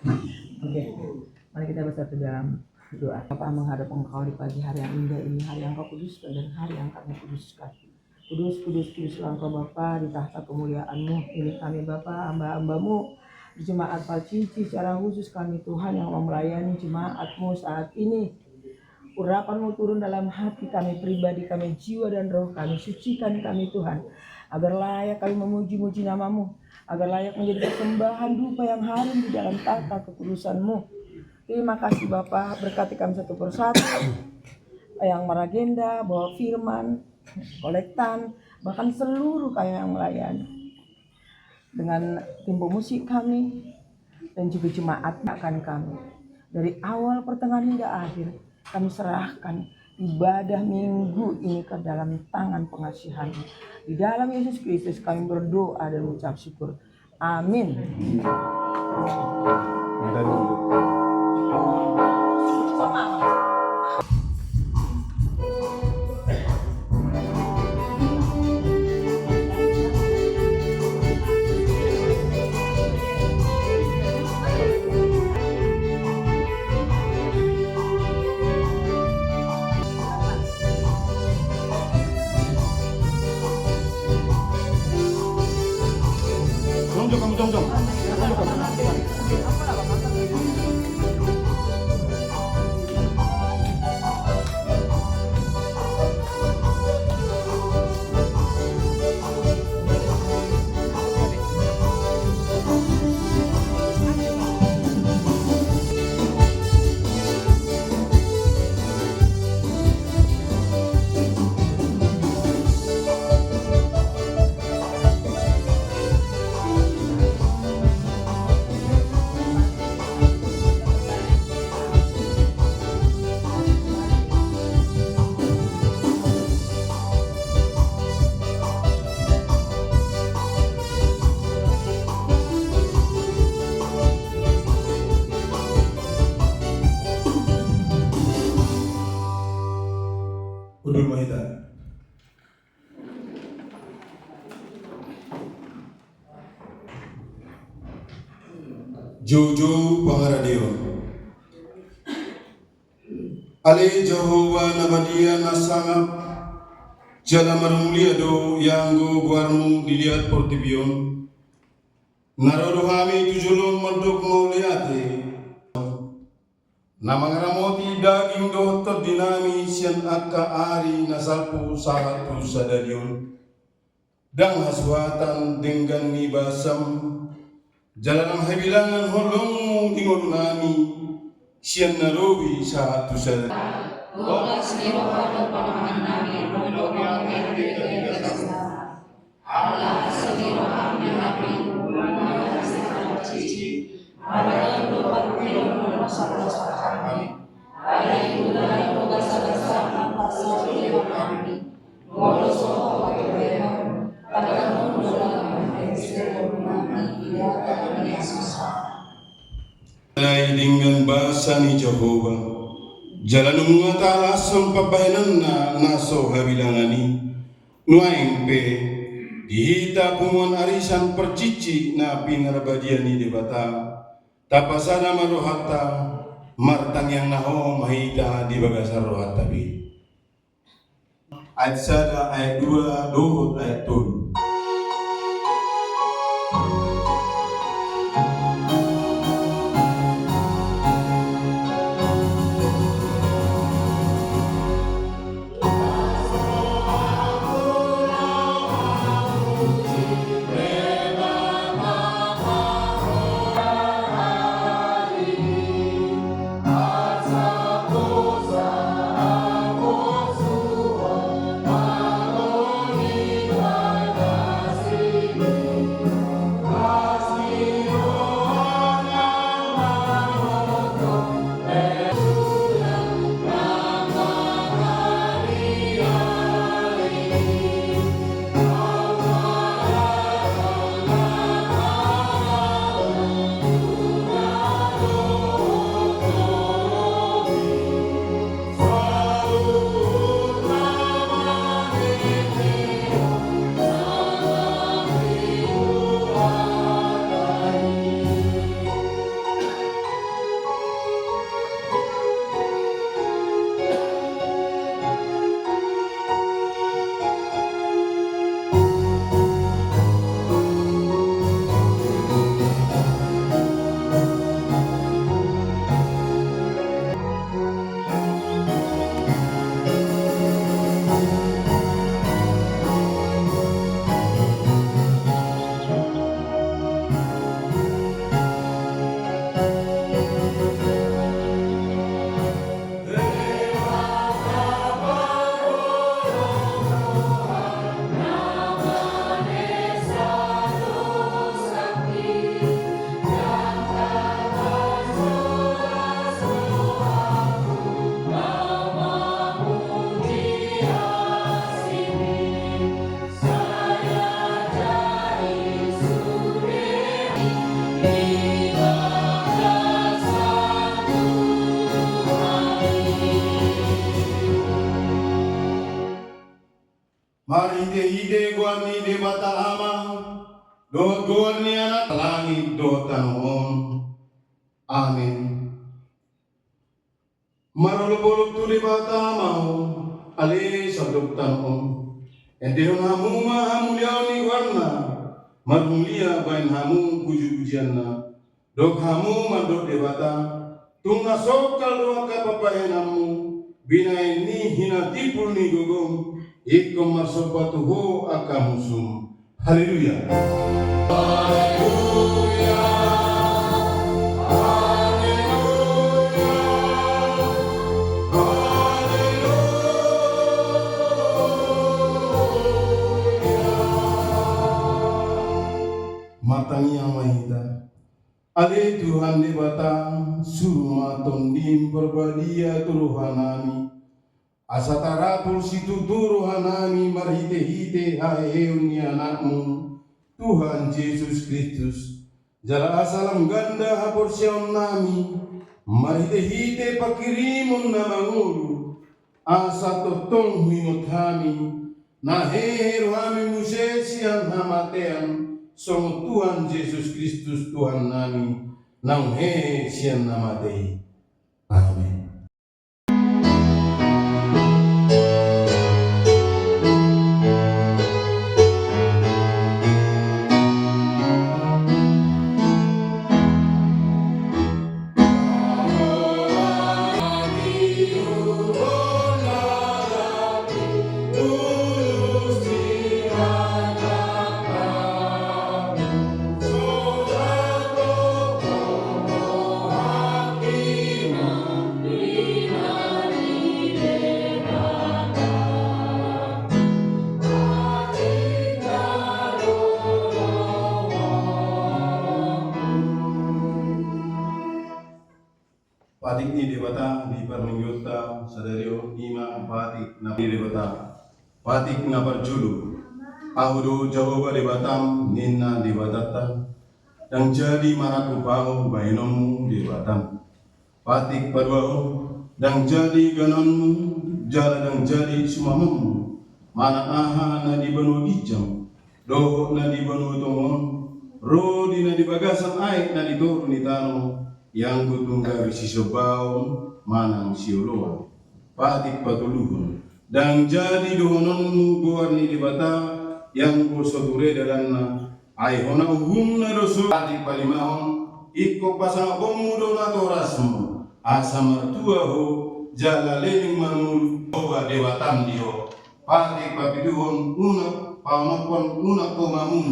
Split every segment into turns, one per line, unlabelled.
Oke, mari kita bersatu dalam doa. Bapa, menghadap Engkau di pagi hari yang indah ini, hari yang Kau kuduskan dan hari yang kami kuduskan. Kudus, kudus, kuduslah Engkau Bapa di tahta kemuliaan-Mu. Ini kami Bapa, hamba-hamba-Mu di Jemaat Palcici, secara khusus kami Tuhan yang mau melayani jemaat-Mu saat ini. Urapan-Mu turun dalam hati kami pribadi, kami jiwa dan roh kami. Sucikan kami Tuhan, agar layak kami memuji-muji nama-Mu, agar layak menjadi persembahan dupa yang harum di dalam tata kekudusan-Mu. Terima kasih Bapa, berkati kami satu persatu, yang meragenda, bawa firman, kolektan, bahkan seluruh kami yang melayani. Dengan tim musik kami dan juga jemaat akan kami. Dari awal pertengahan hingga akhir, kami serahkan ibadah minggu ini ke dalam tangan pengasihan. Di dalam Yesus Kristus kami berdoa dan mengucap syukur. Amin.
Jojo pangaradio Ale Jehovah nabadia nasangap jala marumulia do yango guarmu dilihat portibion narodo hami tujulun mandok mauliate namangaramoti daging do terdinami sian akka ari nasalpu sahatu sadadion dang haswatan dengan nibasam jalanang habilangan holong ingon nami sian narowi satu sel.
Bolas niro pada pangan nami rodo mangke de kasta. Allah sendiro kami nabi mana sekarang cici. Ada do patiro rasa kami. Ada itu dari bolas besar apa sendiro kami. Bolos soal kebenaran pada munduran sendiro kami tidak akan susah.
Dengan bahasa ni Jehovah jalan mengata lasam pabayanan na naso habilangani nuaing pe dihita pumuan arisan percici na pinarabadiani di bata tapasana marohata martang yang naho mahita di bagasar rohata bi ayat sada ayat 2 dohot ayat 2. Mahite guani de batalama, doa guani anak langit doa tanon. Amin. Marolok-bolok tu de batamau, ale sabdok tanon. Endehon hamu hamu liauni warna, marmulia bain hamu puji-pujianna. Dok hamu mandok de bata, tunga sokal doa kapapahenamu. Bina ini hina tipul ni gogong, ikom marsopatu ho akamusum. Haleluya. Haleluya. Haleluya. Haleluya. Matangi amahita. Ale Tuhan di batang suruh maton dim berbadia turuhanami asatara pul situ turuhanami marhite-hite haeuni anakmu Tuhan Yesus Kristus jala asalam ganda haporsion nami marhite-hite pakirimun namangulu asa totong huimot hami naheheru hami musesian hamatean Song Tuhan Yesus Kristus Tuhan nami nang he sian nama Dei. Amin. Patik ni debata di perminggota sadario ima patik na di debata patik na berjulu ahudu Jawa debatam ninna debatatan dan jadi maraku pahu bainomu debatam patik paduahu dan jadi ganonmu jala dan jadi sumamamu mana aha na di banu dijam doho na di banu tongon rodi na di bagasan aik na di toru ni tano yang kutungga risisobau manang sioloa patik patuluhun dan jadi dohononmu buarni di bata yang bosoture dalanna ai hona uhumna dosu patik palimahon ikko pasang bomu dona torasmu asa mertua ho jala lening manul oba dewatam dio patik papiduhon unak paunopon unak ko mamun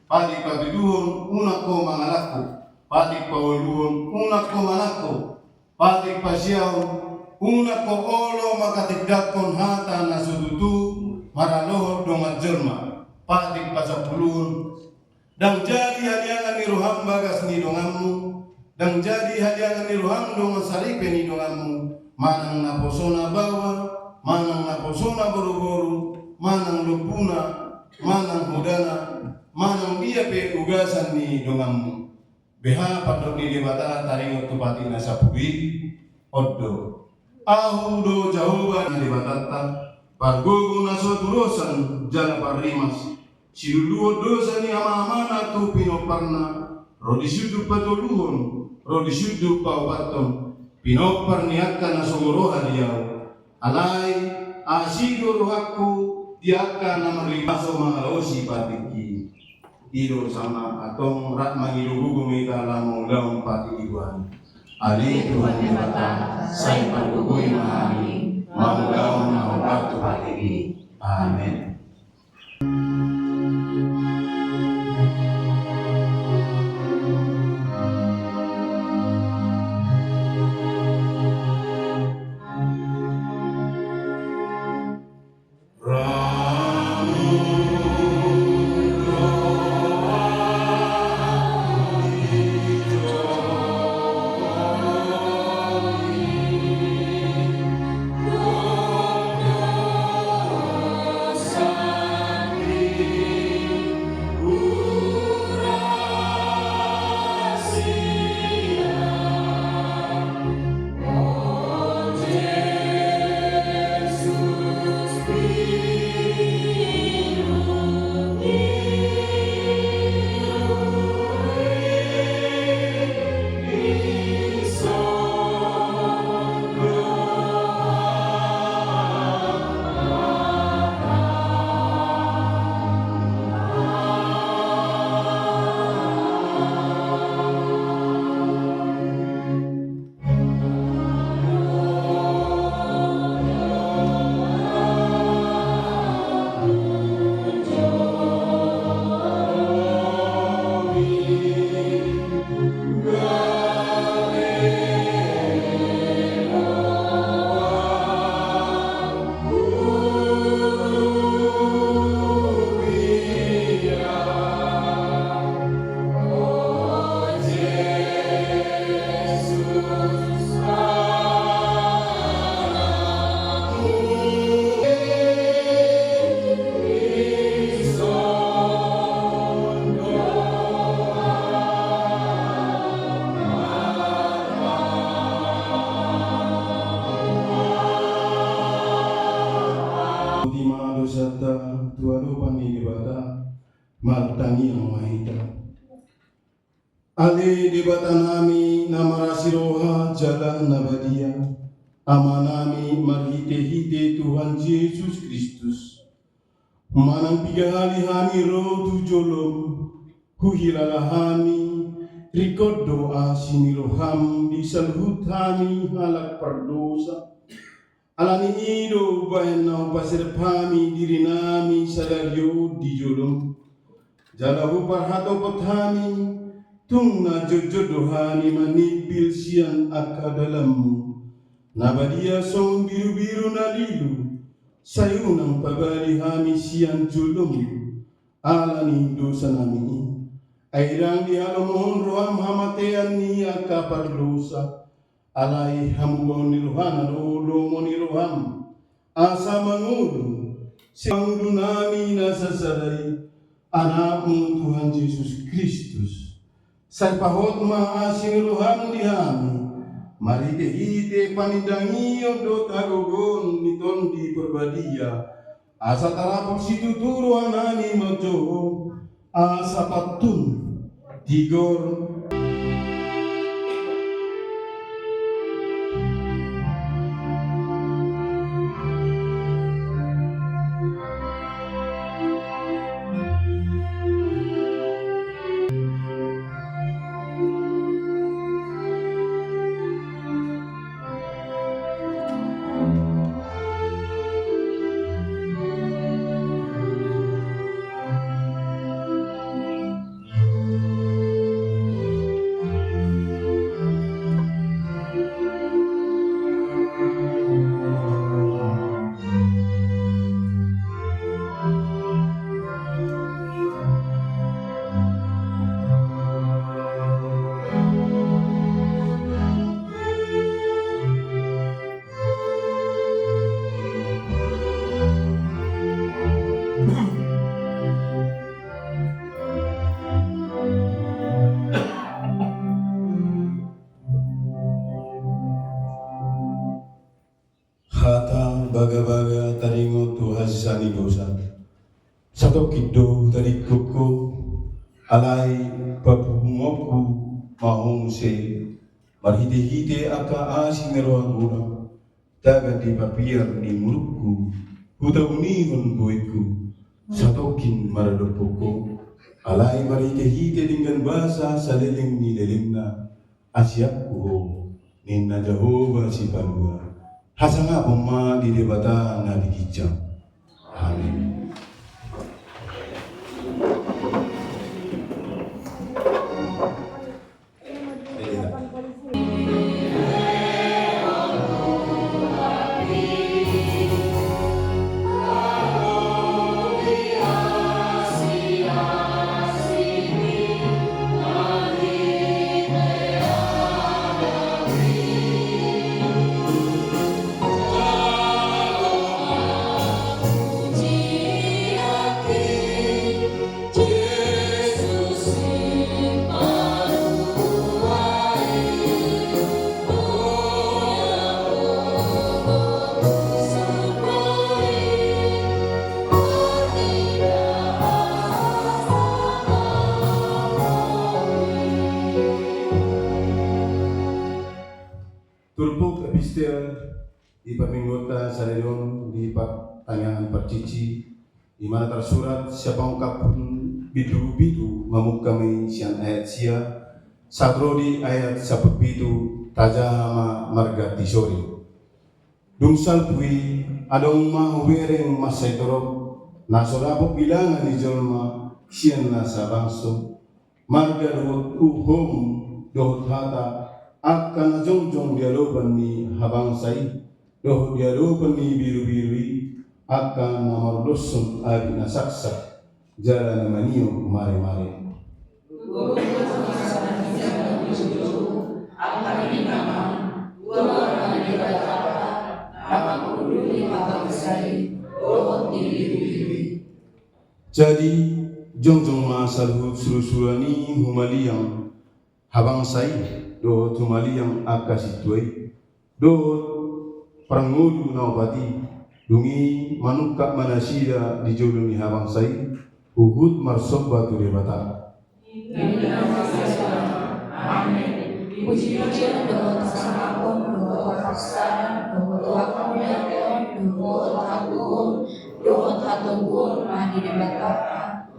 patik papiduhon unak ko mangalaku patik pauluhun unak ko manako patik pasiau unak ko olo makatik dakon hata nasudutu maralohor dongat jerma patik pasapuluhun dan jadi hadiangan ni roham bagas ni dongamu dan jadi hadiangan ni roham dongan saripe ni dongamu manang naposona bawa manang naposona boru-boru manang lupuna manang hudana manang dia pe ugasan ni dongamu beha padok ni debata taringot tupati nasa pubi oddo ahudo jawaban ni debatata pargogo naso turosan jala parimas siluluo dosa ni ama-amana tu pinoparna rodi sudu patoluhon rodi sudu paupaton pinopar niakka naso goroha diau alai asido rohaku diakka namarimaso mangalosi patiki Ido sama atong rak mangidu hukum ita lamong daun pati iduan. Ali Tuhan yang batang, saya pagugui mahami, mau daun mau batu pati. Amin.
Sa
Sang Yang Maha Esa. Ale debatanami namarasiroha jalan nabadia, amanami marhite-hite Tuhan Yesus Kristus. Manang pigali hani roh tu jolom, huhilalahami, rikod doa siniroham di salhutami halak perdosa. Alani ido bahenau pasir pami diri nami sadario di jolom. Jalahu parhato pothami, tungna jojodohani manipil sian aka dalammu. Nabadia song biru-biru nalilu, sayunang pabali hami sian julum. Alani dosa nami, airang di halamohon roham hamatean ni aka pardosa. Alai hamugon niluhana dolo moniluham, asa mangulu, siangdu nami nasasarai, anakmu Tuhan Yesus Kristus. Sai pahot maasing luhan dihami, mari tehite panindangiyo do tagogon niton di perbadia, asa tarapok situ turu anani mojo, asa patun tigor. Hata baga-baga taringo tu hasani dosa. Satu kido dari kuku alai papungoku mahong se marhite-hite aka asing rohagura taga di papir ni mulukku huta unihon boiku satokin maradopoko alai marhite-hite dengan bahasa saliling ni delingna asyakku ninna Jehovah si palua. Hasanga pema di debata na dikicam. Amin. Turpuk epistel di paminggota sareon di pertanyaan percici di mana tersurat siapa ungkapun bidu-bidu ngamuk kami sian ayat sia satrodi ayat saput bidu tajama marga tisori dungsal pui adong ma wereng masai torop nasodapo bilangan di jolma sian nasa bangso marga dohot uhom dohot hata akan jongjong dialoban ni habang sai doh dialoban ni biru-birui akan nomor dosun abi nasaksak jalan manio mare-mare jadi jongjong masalhut suru-surani humaliang habang sai do tumali yang akasituai do prangudu naopati dungi manuka manasida di jolungi habang sai Uhud marsoba tu debata.
Puji-pujian doa sangapun, doa paksa, doa kemuliaan, doa tagung, doa tatunggun, madi debata,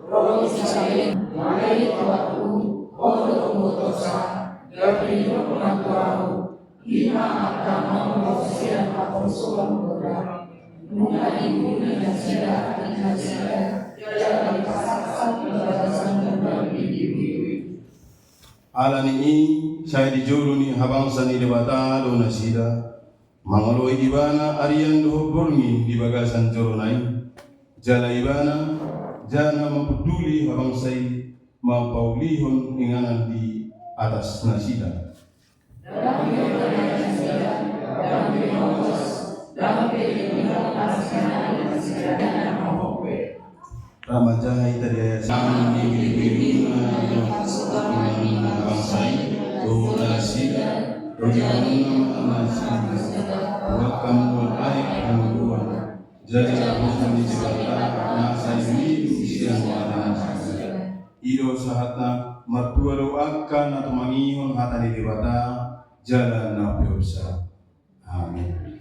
roh disalin, dari tuaku, orang mutosa, dari rumah ina akan memosian apun sulam boda, nuna ibu dan sida, jalan pasaksan, bagasan dan individu.
Ala ni saya dijuru ni habang sani debata do nasida mangaloi ibana arian do borngi di bagasan joronai jala ibana jana mempeduli habang sai mapaulihon inganan di atas nasida Ramajai tadi ayat sami di bangsai doa sida rojanam nasida wakam wakai pangguan jadi aku sami jebata nasai hidup siang wadana ido sahatna martua doakan atau mangihon hatani debata jalan nabi usah. Amin.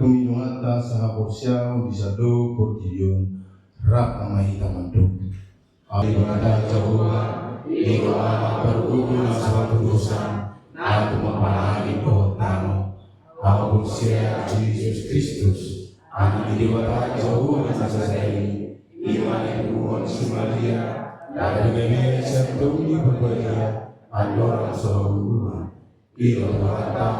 punidongata saha porsiao disado portidion rak namai tamanduk. Ibadah Jehovah, ikaw perguguna sa tugusan na tumapalagi po tamo. Ako siya Jesus Kristus, ang iniwata Jehovah na sa sayo, iman ibuon si Maria, dahil gabi sa tumi berbaya, ang orang sohuma. Ikaw kata,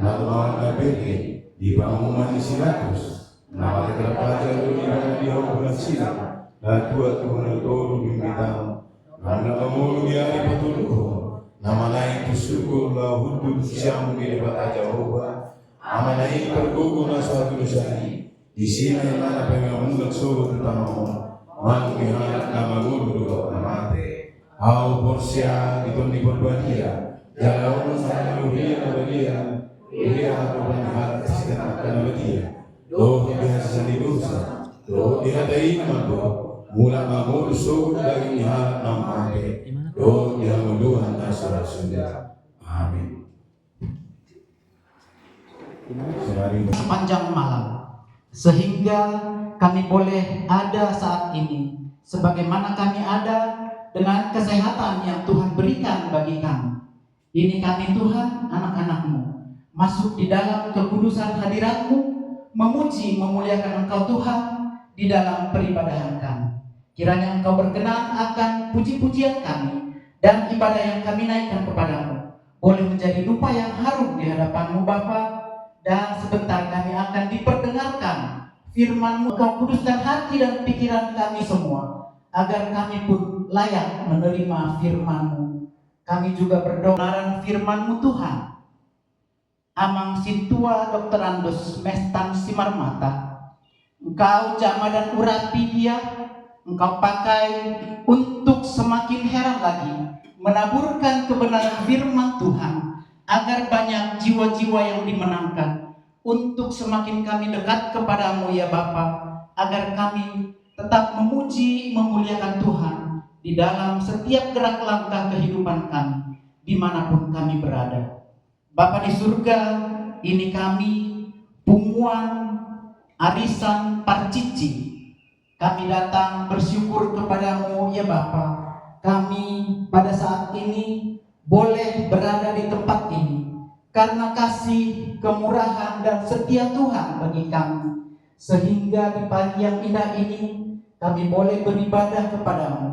na mga birkin, di panguman ni Silatus, na magkakapajan dunia di hukuman sila, na tuwa Tuhan tolong bimbitang, karena kamu di patuluh, nama lain bersyukur lahu hidup siang di depan Jehovah, nama lain pergugur suatu dosani, di sini mana pengamungan suruh tentangmu, mangkihan nama guru amate, au porsia di berbahagia, jalan sama dia aku berharap sekarang akan dia, doh biasa di dosa, doh dihadai madu. Mula mamul suruh dari nihat namate do yang meluhan asal sunda. Amin.
Sepanjang malam sehingga kami boleh ada saat ini sebagaimana kami ada dengan kesehatan yang Tuhan berikan bagi kami. Ini kami Tuhan, anak-anak-Mu, masuk di dalam kekudusan hadirat-Mu, memuji memuliakan Engkau Tuhan di dalam peribadahan kami. Kiranya Engkau berkenan akan puji-pujian kami dan ibadah yang kami naikkan kepadamu boleh menjadi dupa yang harum di hadapan-Mu Bapa, dan sebentar kami akan diperdengarkan firman-Mu. Engkau kuduskan hati dan pikiran kami semua agar kami pun layak menerima firman-Mu. Kami juga berdoa kebenaran firman-Mu Tuhan. Amang Sintua Dr. Andos Mestan Simarmata, Engkau jama dan urapi dia, Engkau pakai untuk semakin heran lagi menaburkan kebenaran firman Tuhan agar banyak jiwa-jiwa yang dimenangkan, untuk semakin kami dekat kepadamu ya Bapa, agar kami tetap memuji memuliakan Tuhan di dalam setiap gerak langkah kehidupan kami dimanapun kami berada. Bapa di surga, ini kami Pumuan Arisan Parcici, kami datang bersyukur kepadamu ya Bapa. Kami pada saat ini boleh berada di tempat ini karena kasih, kemurahan dan setia Tuhan bagi kami. Sehingga di pagi yang indah ini kami boleh beribadah kepadamu.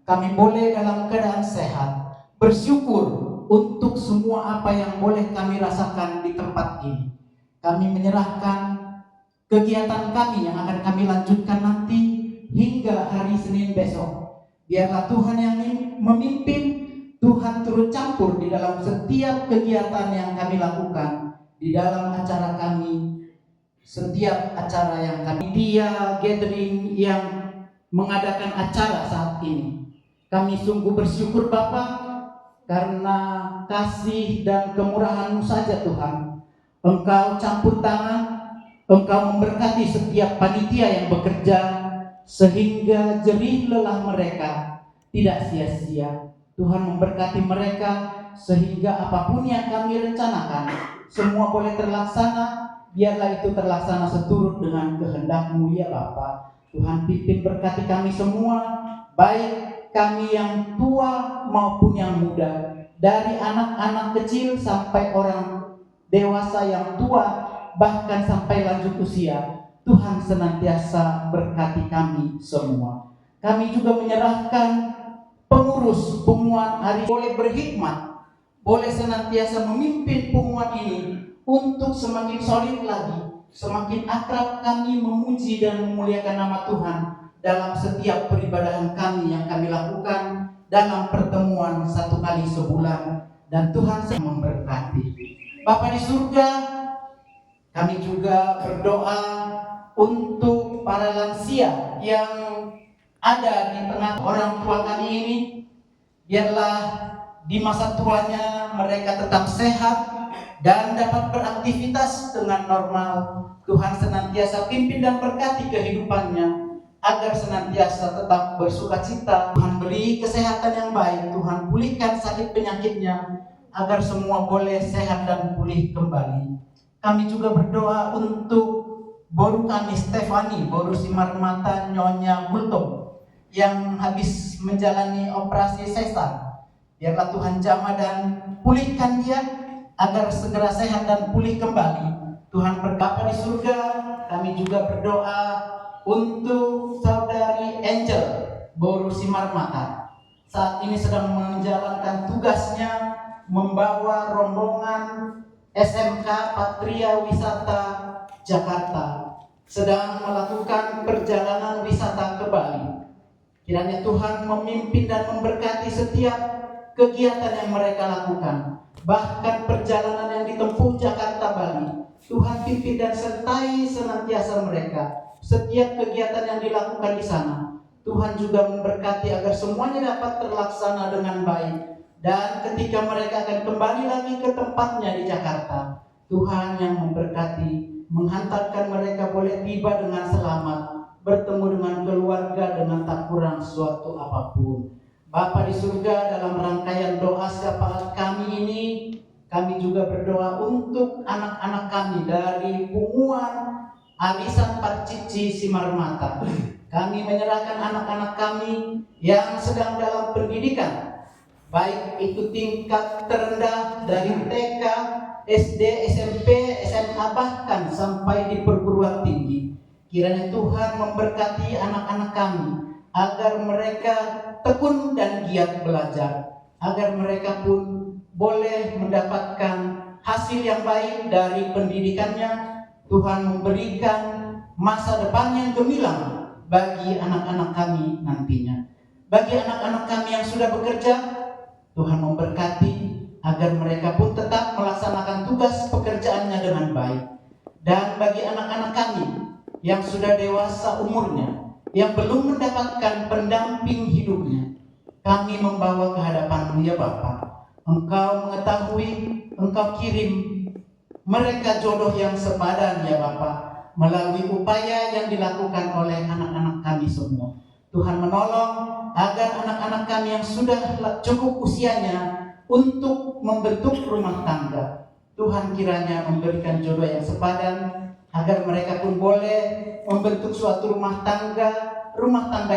Kami boleh dalam keadaan sehat, bersyukur untuk semua apa yang boleh kami rasakan di tempat ini. Kami menyerahkan kegiatan kami yang akan kami lanjutkan nanti hingga hari Senin besok. Biarlah Tuhan yang memimpin, Tuhan turut campur di dalam setiap kegiatan yang kami lakukan, di dalam acara kami, setiap acara yang kami, dia gathering yang mengadakan acara saat ini. Kami sungguh bersyukur Bapa, karena kasih dan kemurahan-Mu saja Tuhan. Engkau campur tangan, Engkau memberkati setiap panitia yang bekerja, sehingga jerih lelah mereka tidak sia-sia. Tuhan memberkati mereka sehingga apapun yang kami rencanakan semua boleh terlaksana. Biarlah itu terlaksana seturut dengan kehendak-Mu ya Bapa. Tuhan pimpin berkati kami semua, baik kami yang tua maupun yang muda, dari anak-anak kecil sampai orang dewasa yang tua, bahkan sampai lanjut usia. Tuhan senantiasa berkati kami semua. Kami juga menyerahkan pengurus Pumuan Ari boleh berhikmat, boleh senantiasa memimpin Pumuan ini untuk semakin solid lagi, semakin akrab kami memuji dan memuliakan nama Tuhan dalam setiap peribadahan kami yang kami lakukan dalam pertemuan 1 kali sebulan, dan Tuhan memberkati. Bapa di surga, kami juga berdoa untuk para lansia yang ada di tengah orang tua kami ini. Biarlah di masa tuanya mereka tetap sehat dan dapat beraktivitas dengan normal. Tuhan senantiasa pimpin dan berkati kehidupannya agar senantiasa tetap bersukacita. Tuhan beri kesehatan yang baik, Tuhan pulihkan sakit penyakitnya agar semua boleh sehat dan pulih kembali. Kami juga berdoa untuk Boru kami Stefani, Boru Simarmata Nyonya Bulto yang habis menjalani operasi sesar. Biarlah Tuhan jamah dan pulihkan dia agar segera sehat dan pulih kembali. Tuhan berkata di surga, kami juga berdoa untuk saudari Angel Boru Simarmata. Saat ini sedang menjalankan tugasnya membawa rombongan SMK Patria Wisata Jakarta, sedang melakukan perjalanan wisata ke Bali. Kiranya Tuhan memimpin dan memberkati setiap kegiatan yang mereka lakukan, bahkan perjalanan yang ditempuh Jakarta Bali. Tuhan pimpin dan sertai senantiasa mereka. Setiap kegiatan yang dilakukan di sana, Tuhan juga memberkati agar semuanya dapat terlaksana dengan baik. Dan ketika mereka akan kembali lagi ke tempatnya di Jakarta, Tuhan yang memberkati, menghantarkan mereka boleh tiba dengan selamat, bertemu dengan keluarga dengan tak kurang suatu apapun. Bapa di surga, dalam rangkaian doa syafaat kami ini, kami juga berdoa untuk anak-anak kami dari Punguan Arisan Parcici Simarmata. Kami menyerahkan anak-anak kami yang sedang dalam pendidikan, baik itu tingkat terendah dari TK, SD, SMP, SMA, bahkan sampai di perguruan tinggi. Kiranya Tuhan memberkati anak-anak kami agar mereka tekun dan giat belajar, agar mereka pun boleh mendapatkan hasil yang baik dari pendidikannya. Tuhan memberikan masa depan yang gemilang bagi anak-anak kami nantinya. Bagi anak-anak kami yang sudah bekerja, Tuhan memberkati agar mereka pun tetap melaksanakan tugas pekerjaannya dengan baik. Dan bagi anak-anak kami yang sudah dewasa umurnya, yang belum mendapatkan pendamping hidupnya, kami membawa ke hadapan-Mu ya Bapa. Engkau mengetahui, Engkau kirim mereka jodoh yang sepadan ya Bapa, melalui upaya yang dilakukan oleh anak-anak kami semua. Tuhan menolong agar anak-anak kami yang sudah cukup usianya untuk membentuk rumah tangga, Tuhan kiranya memberikan jodoh yang sepadan, agar mereka pun boleh membentuk suatu rumah tangga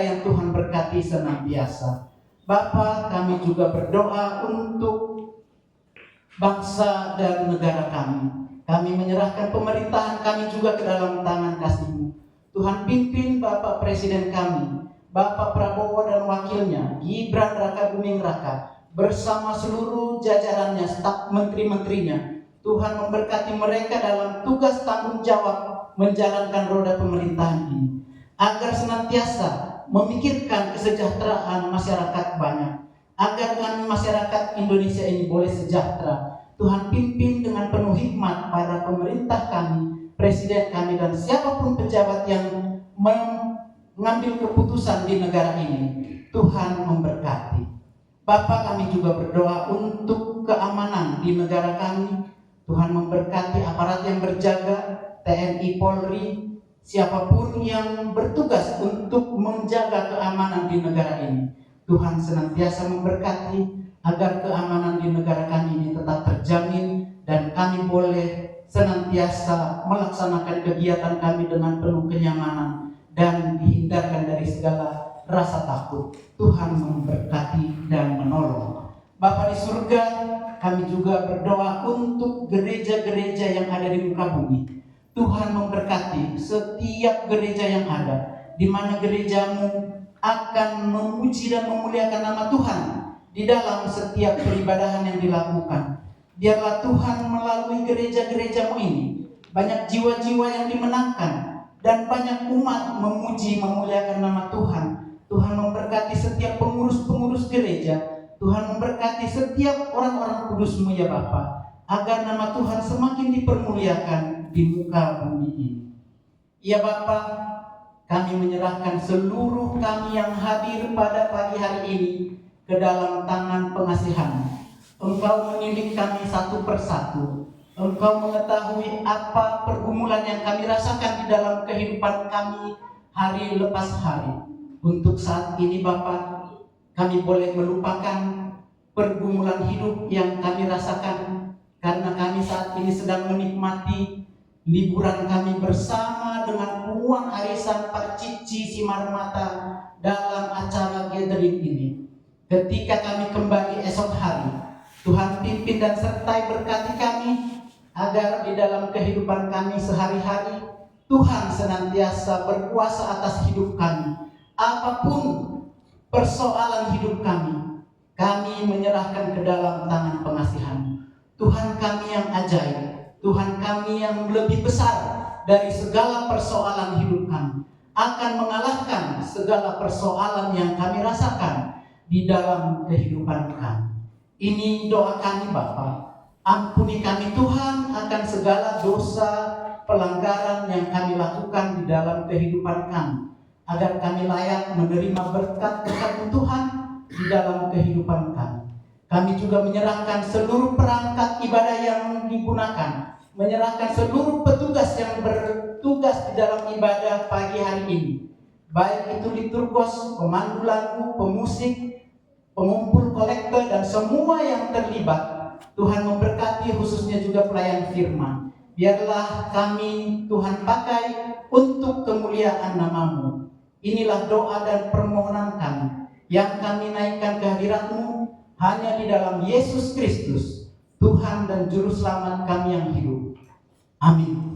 yang Tuhan berkati senantiasa. Bapa, kami juga berdoa untuk bangsa dan negara kami. Kami menyerahkan pemerintahan kami juga ke dalam tangan kasih-Mu. Tuhan pimpin Bapak Presiden kami, Bapak Prabowo dan wakilnya, Gibran Raka Buming Raka, bersama seluruh jajarannya, staf menteri-menterinya. Tuhan memberkati mereka dalam tugas tanggung jawab menjalankan roda pemerintahan ini, agar senantiasa memikirkan kesejahteraan masyarakat banyak, agar masyarakat Indonesia ini boleh sejahtera. Tuhan pimpin dengan penuh hikmat para pemerintah kami, presiden kami, dan siapapun pejabat yang mengambil keputusan di negara ini. Tuhan memberkati. Bapa, kami juga berdoa untuk keamanan di negara kami. Tuhan memberkati aparat yang berjaga, TNI, Polri, siapapun yang bertugas untuk menjaga keamanan di negara ini. Tuhan senantiasa memberkati agar keamanan di negara kami ini tetap terjamin, dan kami boleh senantiasa melaksanakan kegiatan kami dengan penuh kenyamanan dan dihindarkan dari segala rasa takut. Tuhan memberkati dan menolong. Bapa di surga, kami juga berdoa untuk gereja-gereja yang ada di muka bumi. Tuhan memberkati setiap gereja yang ada, di mana gerejamu akan memuji dan memuliakan nama Tuhan di dalam setiap peribadahan yang dilakukan. Biarlah Tuhan melalui gereja-gerejamu ini banyak jiwa-jiwa yang dimenangkan, dan banyak umat memuji memuliakan nama Tuhan. Tuhan memberkati setiap pengurus-pengurus gereja. Tuhan memberkati setiap orang-orang kudus-Mu ya Bapa, agar nama Tuhan semakin dipermuliakan di muka bumi ini. Ya Bapa, kami menyerahkan seluruh kami yang hadir pada pagi hari ini ke dalam tangan pengasihan-Mu. Engkau mendidik kami satu persatu. Engkau mengetahui apa pergumulan yang kami rasakan di dalam kehidupan kami hari lepas hari. Untuk saat ini Bapa, kami boleh melupakan pergumulan hidup yang kami rasakan, karena kami saat ini sedang menikmati liburan kami bersama dengan puluhan arisan Parcici Simarmata dalam acara gathering ini. Ketika kami kembali esok hari, Tuhan pimpin dan sertai berkati kami agar di dalam kehidupan kami sehari-hari Tuhan senantiasa berkuasa atas hidup kami. Apapun persoalan hidup kami menyerahkan ke dalam tangan pengasihan. Tuhan kami yang ajaib, Tuhan kami yang lebih besar dari segala persoalan hidup kami, akan mengalahkan segala persoalan yang kami rasakan di dalam kehidupan kami. Ini doa kami Bapa. Ampuni kami Tuhan akan segala dosa pelanggaran yang kami lakukan di dalam kehidupan kami, agar kami layak menerima berkat-berkat Tuhan di dalam kehidupan kami. Kami juga menyerahkan seluruh perangkat ibadah yang digunakan, menyerahkan seluruh petugas yang bertugas di dalam ibadah pagi hari ini, baik itu liturgos, pemandu lagu, pemusik, pengumpul kolektor, dan semua yang terlibat. Tuhan memberkati khususnya juga pelayan firman. Biarlah kami Tuhan pakai untuk kemuliaan nama-Mu. Inilah doa dan permohonan kami yang kami naikkan ke hadirat-Mu hanya di dalam Yesus Kristus, Tuhan dan Juru Selamat kami yang hidup. Amin.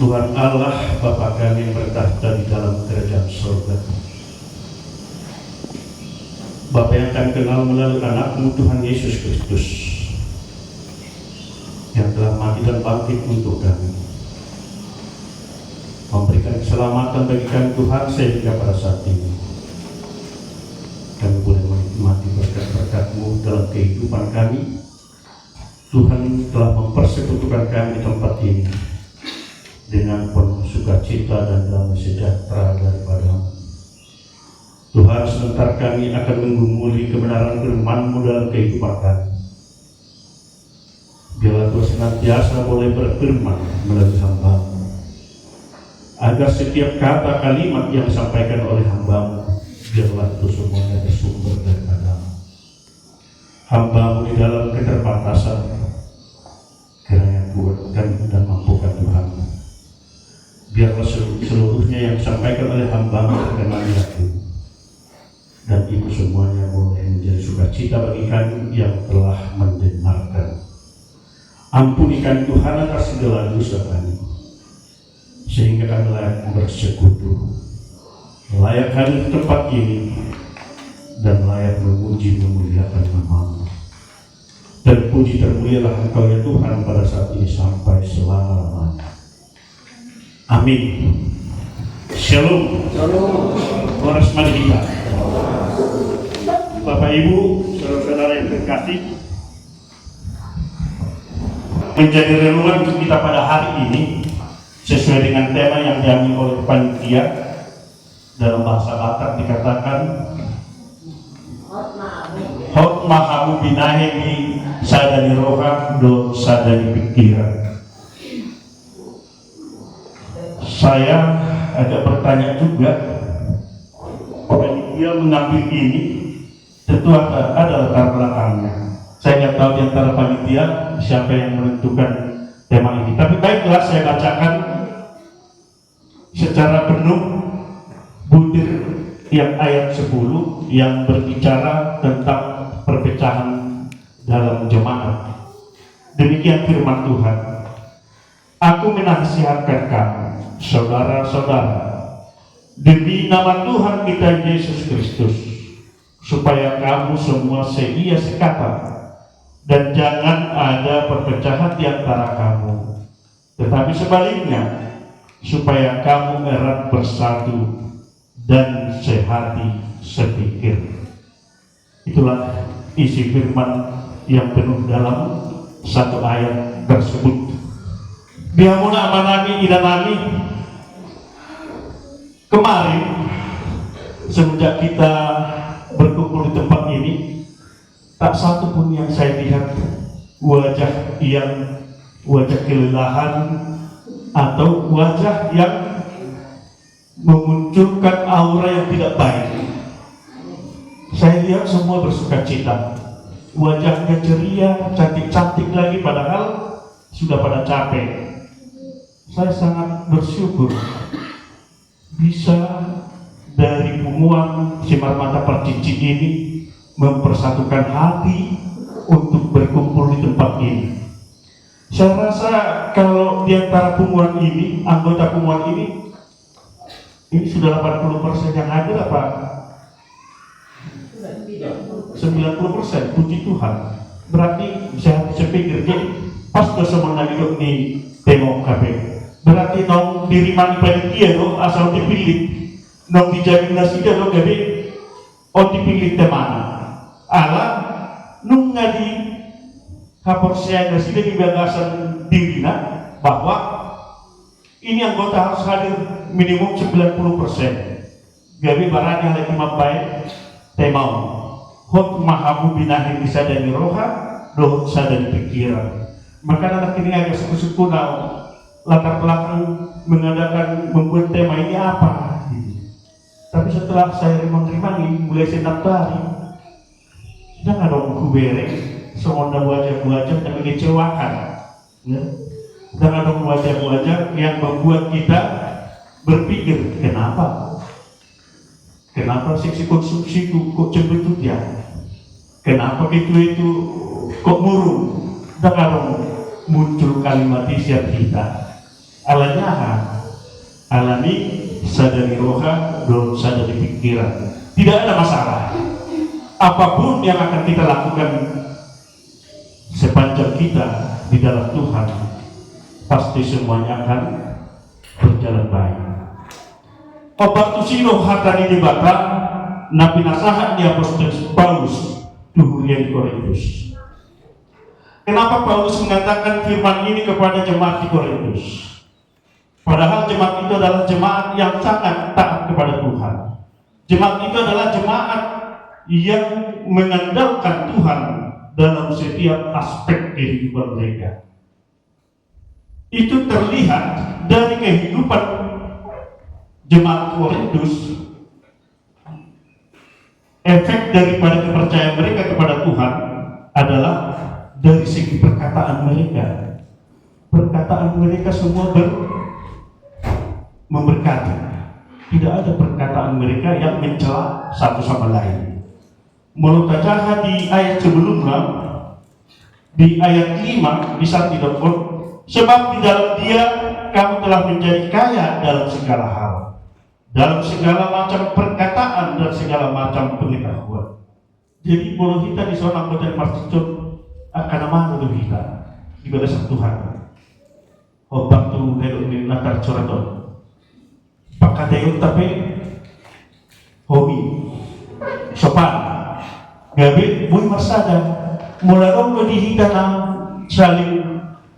Tuhan Allah Bapa kami yang bertahta di dalam kerajaan surga, Bapa yang kami kenal melalui anak-Mu Tuhan Yesus Kristus yang telah mati dan bangkit untuk kami, memberikan keselamatan bagi kami Tuhan, sehingga pada saat ini kami boleh menikmati berkat-berkat-Mu dalam kehidupan kami. Tuhan telah mempersekutukan kami di tempat ini dengan penuh sukacita dan damai sejahtera daripada-Mu. Tuhan, sebentar kami akan menggumuli kebenaran firman-Mu dalam kehidupan kami. Biarlah Tuhan senantiasa boleh berfirman melalui hamba-Mu, agar setiap kata kalimat yang disampaikan oleh hamba-Mu, biarlah itu semuanya bersumber daripada-Mu. Hamba-Mu di dalam keterbatasan, kiranya kuatkan dan mampukan Tuhan. Biarlah seluruhnya yang disampaikan oleh hamba-Mu terkenal di hati, dan itu semuanya boleh menjadi sukacita bagi kami yang telah mendengarkan. Ampunikan Tuhan atas segala dosa kami, sehingga kami layak bersekutu, layak hadir di tempat ini, dan layak memuji memuliakan nama-Mu. Dan puji termulialah Engkau ya Tuhan pada saat ini sampai selama-lamanya. Amin. Shalom. Shalom. Horas Madhita. Bapak Ibu, saudara-saudara yang terkasih, menjadi renungan kita pada hari ini sesuai dengan tema yang diambil oleh panitia. Dalam bahasa Batak dikatakan Hot mahamu binahehi sadani roha do sadani pikiran. Saya agak bertanya juga, dia mengambil ini tentu ada latar belakangnya. Saya nggak tahu di antara panitia siapa yang menentukan tema ini, tapi baiklah saya bacakan secara penuh butir yang ayat 10 yang berbicara tentang perpecahan dalam jemaat. Demikian firman Tuhan. Aku menasihatkan kamu, saudara-saudara, demi nama Tuhan kita Yesus Kristus, supaya kamu semua seia sekata, dan jangan ada perpecahan di antara kamu, tetapi sebaliknya, supaya kamu erat bersatu dan sehati sepikir. Itulah isi firman yang penuh dalam satu ayat tersebut. Bihamuna amanami idanami. Kemarin semenjak kita berkumpul di tempat ini, tak satu pun yang saya lihat wajah kelelahan atau wajah yang memunculkan aura yang tidak baik. Saya lihat semua bersuka cita, wajahnya ceria, cantik-cantik lagi, padahal sudah pada capek. Saya sangat bersyukur bisa dari punggungan Sinar Mata Percici ini mempersatukan hati untuk berkumpul di tempat ini. Saya rasa kalau di antara punggungan ini, anggota punggungan ini sudah 80% yang hadir apa? 90%, puji Tuhan. Berarti saya pikir pas bersama lagi nih tengok KP. Berarti nong diriman panitia do asal dipilih, nong dijamin nasi do jadi dipilih temana. Ala nung ngadi kapor saya nasi di bagasan dirina bahwa ini anggota harus hadir minimum 90%. Jadi barang yang lagi mabai temau hot mahamu binahin bisa dari roha doh sadar pikiran. Maka anak ini agak suku-suku latar belakang mengadakan membuat tema ini apa tapi setelah saya menerima ini mulai senang tari sudah nggak ada buku bereng semua wajah-wajah yang mengecewakan ya? Dan ada wajah-wajah yang membuat kita berpikir kenapa seksi konsumsi itu kok cembetut ya, kenapa itu kok murung. Dan kalau muncul kalimat isian kita alani sadari roha dan sadari pikiran, tidak ada masalah apapun yang akan kita lakukan sepanjang kita di dalam Tuhan, pasti semuanya akan berjalan baik. Obat tusino hatani dibata nabi nasahat di apostol Paulus duhurian Korintus. Kenapa Paulus mengatakan firman ini kepada jemaat di Korintus? Padahal jemaat itu adalah jemaat yang sangat taat kepada Tuhan. Jemaat itu adalah jemaat yang mengandalkan Tuhan dalam setiap aspek kehidupan mereka. Itu terlihat dari kehidupan jemaat Korintus. Efek daripada kepercayaan mereka kepada Tuhan adalah dari segi perkataan mereka. Perkataan mereka semua memberkati. Tidak ada perkataan mereka yang mencela satu sama lain. Menurut saja di ayat sebelumnya, di ayat 5 bisa tidak sebab di dalam Dia kamu telah menjadi kaya dalam segala hal, dalam segala macam perkataan dan segala macam pengetahuan. Jadi kalau kita di seorang anggota Marticut akan mana dulu kita ibadah Tuhan. Obat tu dari latar coraton. Pakatayot tapi hobi sopan gabi bui marsada mularong lo dihita na saling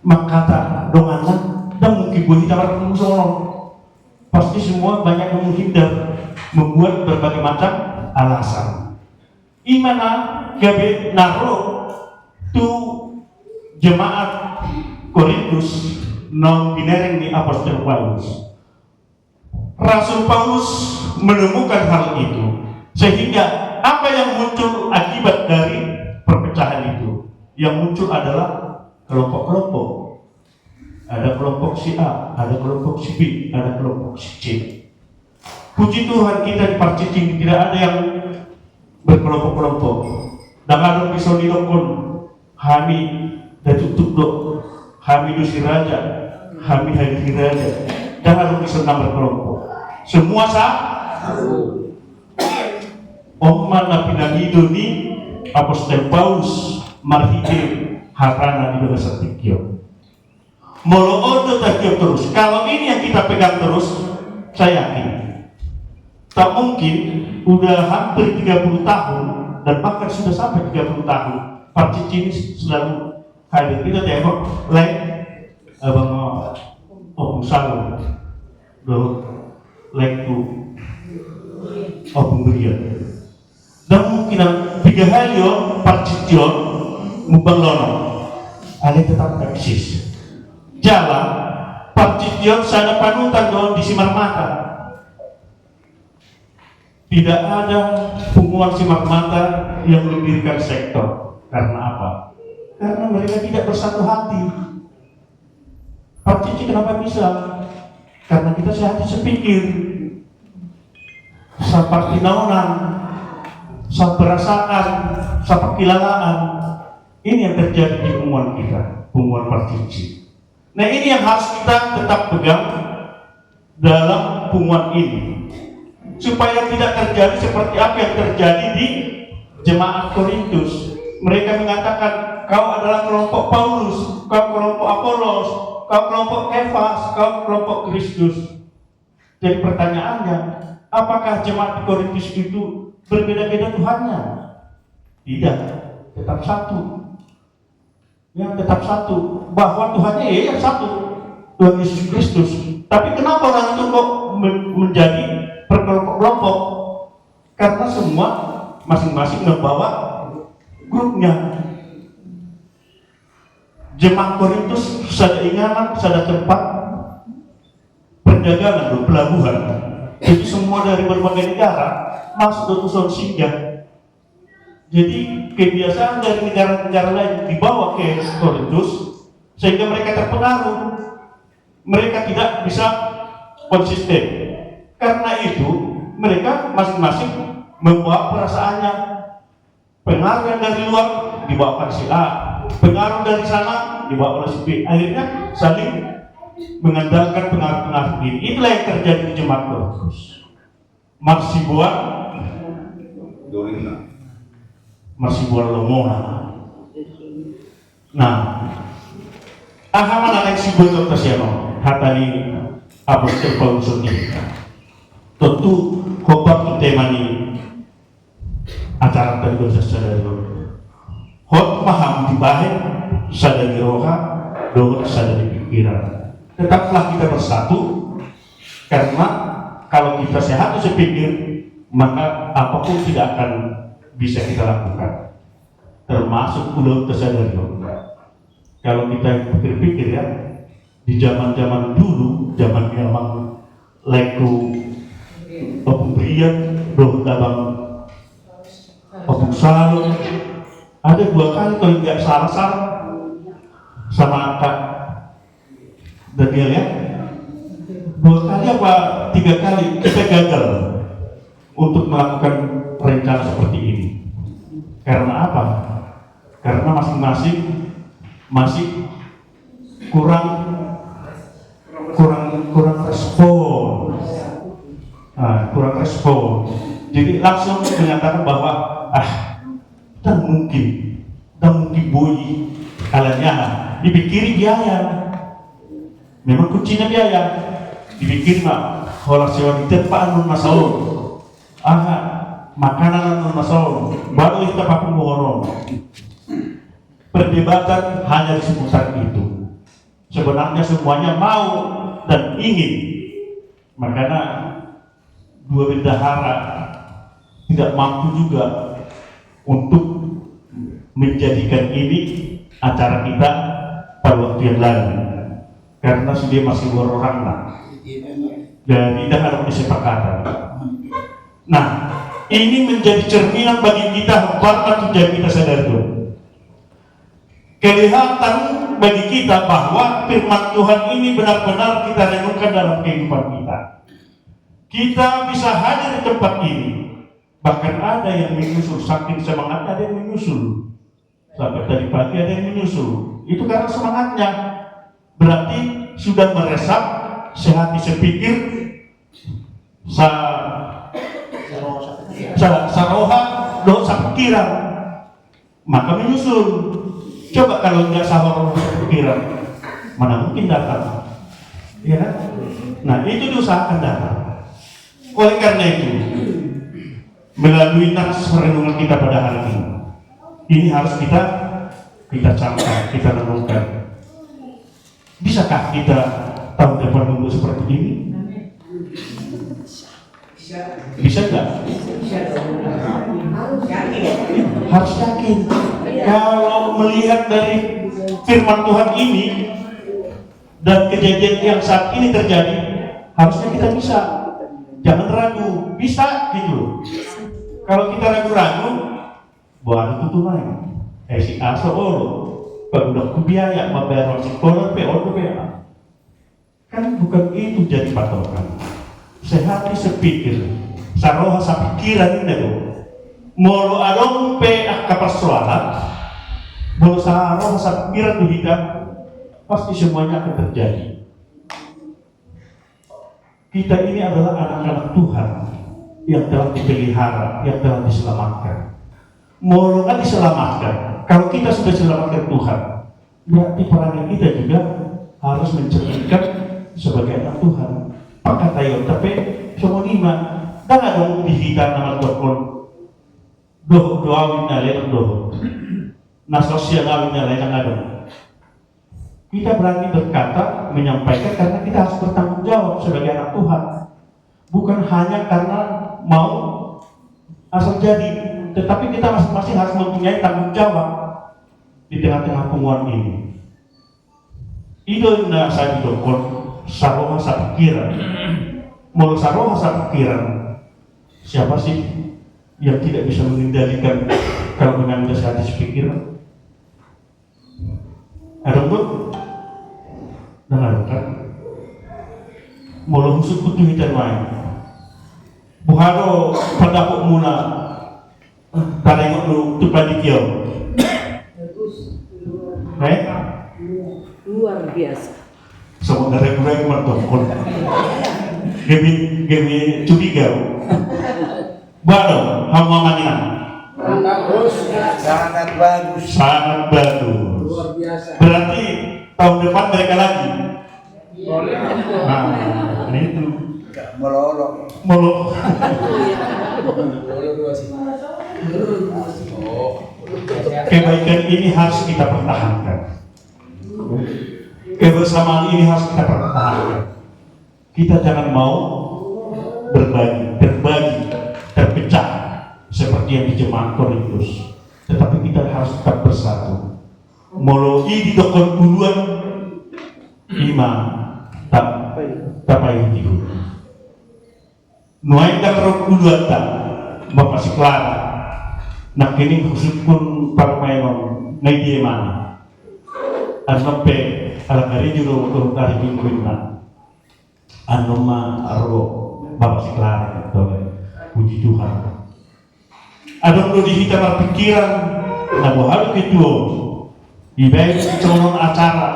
makata donganan dan mungkin bui hita marang sorong pasti semua banyak yang menghindar membuat berbagai macam alasan. Imana gabi naro tu jemaat Korintus non binereng di apostol Paulus. Rasul Paulus menemukan hal itu, sehingga apa yang muncul akibat dari perpecahan itu, yang muncul adalah kelompok-kelompok. Ada kelompok si A, ada kelompok si B, ada kelompok si C. Puji Tuhan kita di Parcicing tidak ada yang berkelompok-kelompok. Dangadong pisonilokon, kami datutuk do, kami dusi raja, kami hari raja. Dangadong pisong berkelompok. Semua satu. Omman na pinagido ni Apostol Paulus marhide harana di bahasa Tikyo. Moloodo takyo terus. Kalau ini yang kita pegang terus, saya yakin tak mungkin udah hampir 30 tahun dan bahkan sudah sampai 30 tahun Parcicing selalu hadir. Kita tengok like abang Opung Salon do like to Opung Berian dan mungkin 3 hari Parcicing mubang lono ale tetap eksis jalan Parcicing sana panutan doon di Simar Mata. Tidak ada punguan Simar Mata yang mendirikan sektor. Karena apa? Karena mereka tidak bersatu hati. Parcicing kenapa bisa? Karena kita sehati sepikir, seperti naunan, perasaan, kilalaan. Ini yang terjadi di punguan kita, punguan Parcicing. Nah ini yang harus kita tetap pegang dalam punguan ini, supaya tidak terjadi seperti apa yang terjadi di jemaat Korintus. Mereka mengatakan kau adalah kelompok Paulus, kau kelompok Apolos, kau kelompok Kefas, kau kelompok Kristus. Jadi pertanyaannya, apakah jemaat di Korintus itu berbeda-beda Tuhannya? Tidak, tetap satu. Yang tetap satu, bahwa Tuhannya yang satu, Tuhan Yesus Kristus. Tapi kenapa orang itu kok menjadi berkelompok-kelompok? Karena semua masing-masing membawa grupnya. Jemaat Korintus sada ingaman, sada tempat perdagangan, pelabuhan. Jadi semua dari berbagai negara masuk ke Tuson singgah. Jadi kebiasaan dari negara-negara lain dibawa ke Korintus sehingga mereka terpengaruh. Mereka tidak bisa konsisten. Karena itu mereka masing-masing membawa perasaannya. Pengaruh yang dari luar dibawa si A, pengaruh dari sana dibawa oleh si B. Akhirnya saling mengandalkan pengaruh-pengaruh ini. Itulah yang terjadi di jemaat Korintus. Marsibuan Lomona. Nah, ahamana yang si Boyo Tasiano hatani Apostol Paulus ini. Tentu khotbah tema ini acara tadi sadari hot paham dibahas sadari roha doa sadari pikiran. Tetaplah kita bersatu, karena kalau kita sehat sepikir maka apapun tidak akan bisa kita lakukan, termasuk pulau tersadari. Kalau kita pikir-pikir ya, di zaman-zaman dulu, zaman memang leku Opung Berian, Abang Opung Salon, ada 2 kali kalau tidak salah sama Kak Daniel ya, 2 kali apa 3 kali kita gagal untuk melakukan rencana seperti ini. Karena apa? Karena masing-masing masih kurang respon. Kurang respon. Jadi langsung menyatakan bahwa dan mungkin boy kalanya dipikiri biaya. Memang kuncinya biaya. Dipikir mah kalau sewa di tempat masalah. Makanan masalah. Baru kita pakai borong. Perdebatan hanya di seputar itu. Sebenarnya semuanya mau dan ingin. Makanya 2 bendahara tidak mampu juga untuk menjadikan ini acara kita pada waktu yang lalu, karena sudah masih orang lah. Jadi dah ada kesepakatan. Nah, ini menjadi cerminan bagi kita bahkan tidak kita sadar itu. Kelihatan bagi kita bahwa firman Tuhan ini benar-benar kita renungkan dalam kehidupan kita. Kita bisa hadir di tempat ini. Bahkan ada yang menyusul, saking semangatnya ada yang menyusul. Sampai tadi pagi ada yang menyusul. Itu karena semangatnya. Berarti sudah meresap sehati sepikir saroha dosa pikiran, maka menyusul. Coba kalau nggak saroha pikiran, mana mungkin datang, ya kan? Nah itu diusahakan datang. Oleh karena itu, melalui nats renungan kita pada hari ini harus kita camkan, kita renungkan. Bisakah kita tahun depan nunggu seperti ini? Bisa nggak? Harus yakin. Kalau melihat dari firman Tuhan ini dan kejadian yang saat ini terjadi, harusnya kita bisa. Jangan ragu, bisa gitu. Kalau kita ragu-ragu, buat itu tuh lain. Si aso udah biaya membayar sekolah PO kan bukan itu jadi patokan. Sehati sepikir, saroha sapikiran itu. Molo adong pe akapersoalan, molo saroha sapikiran di hidup, pasti semuanya akan terjadi. Kita ini adalah anak-anak Tuhan yang telah dipelihara, yang telah diselamatkan. Molo kan diselamatkan. Kalau kita sudah diselamatkan Tuhan, berarti perannya kita juga harus mencerminkan sebagai anak Tuhan. Pakai tayo, tapi semua lima, dah dong dihitan nama Tuhan. Doawin na lain doh, na sosial awin na lain ada. Kita berani berkata, menyampaikan karena kita harus bertanggung jawab sebagai anak Tuhan, bukan hanya karena mau asal jadi. Tetapi kita masing-masing harus mempunyai tanggung jawab di tengah-tengah penguat ini. Itu yang saya didokon saroha sapikiran. Mau saroha sapikiran, siapa sih yang tidak bisa mengendalikan kalau dengan kesehatan pikiran? Ada pun dengar kan? Mau musuh kutu hitam lain. Buharo pada muna pada lu tu padikiau.
Luar biasa.
Semua dari mereka mertokon. Gemi curiga. Bado, hamba manina.
Bagus, sangat bagus.
Sangat bagus.
Luar biasa.
Berarti tahun depan mereka lagi.
Boleh.
Nah, ini itu.
Melolong.
Mulu. Kebaikan ini harus kita pertahankan. Kebersamaan ini harus kita pertahankan. Kita jangan mau terbagi, terpecah seperti yang di jemaat Korintus. Tetapi kita harus tetap bersatu. Molo di dokon duluan imam tapai itu. Nuai tak rok duluan tak bapak si Clara. Nak kini khusus pun parmainon ngai dia mana. Anampe ala kari juro turun dari mingguina. Anoma aro bapak si Clara puji Tuhan. Adong do dihita berpikiran na buhalo kituo. Ibaik calon acara